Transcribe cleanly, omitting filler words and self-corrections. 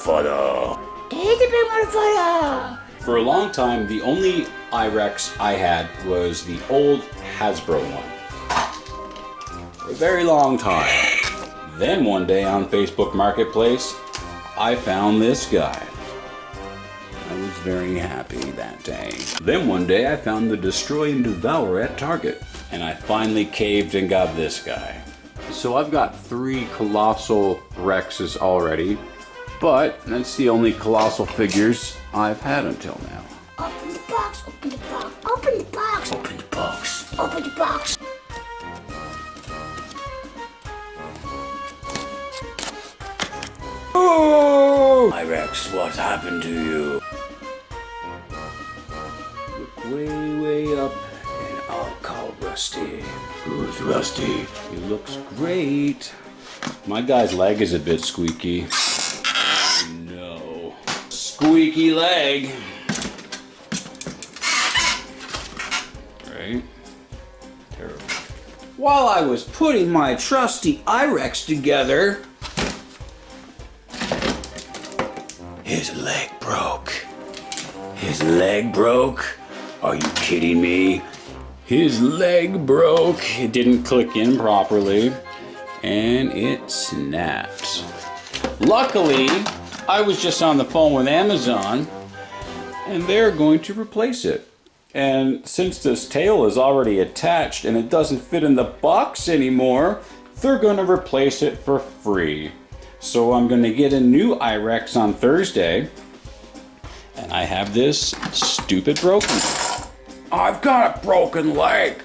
motherfucker. He's a big motherfucker. For a long time, the only iRex I had was the old Hasbro one. For a very long time. Then one day on Facebook Marketplace, I found this guy. I was very happy that day. Then one day I found the Destroy and Devour at Target. And I finally caved and got this guy. So I've got 3 Colossal Rexes already, but that's the only Colossal figures I've had until now. Open the box, open the box, open the box, Open the box. open the box. Oh! iRex, what happened to you? Look way up and I'll call Rusty. Who's Rusty? He looks great. My guy's leg is a bit squeaky. Oh no. Squeaky leg. Right? Terrible. While I was putting my trusty iRex together, his leg broke. His leg broke? Are you kidding me? His leg broke. It didn't click in properly and it snapped. Luckily, I was just on the phone with Amazon and they're going to replace it. And since this tail is already attached and it doesn't fit in the box anymore, they're going to replace it for free. So I'm going to get a new iRex on Thursday. And I have this stupid broken. I've got a broken leg.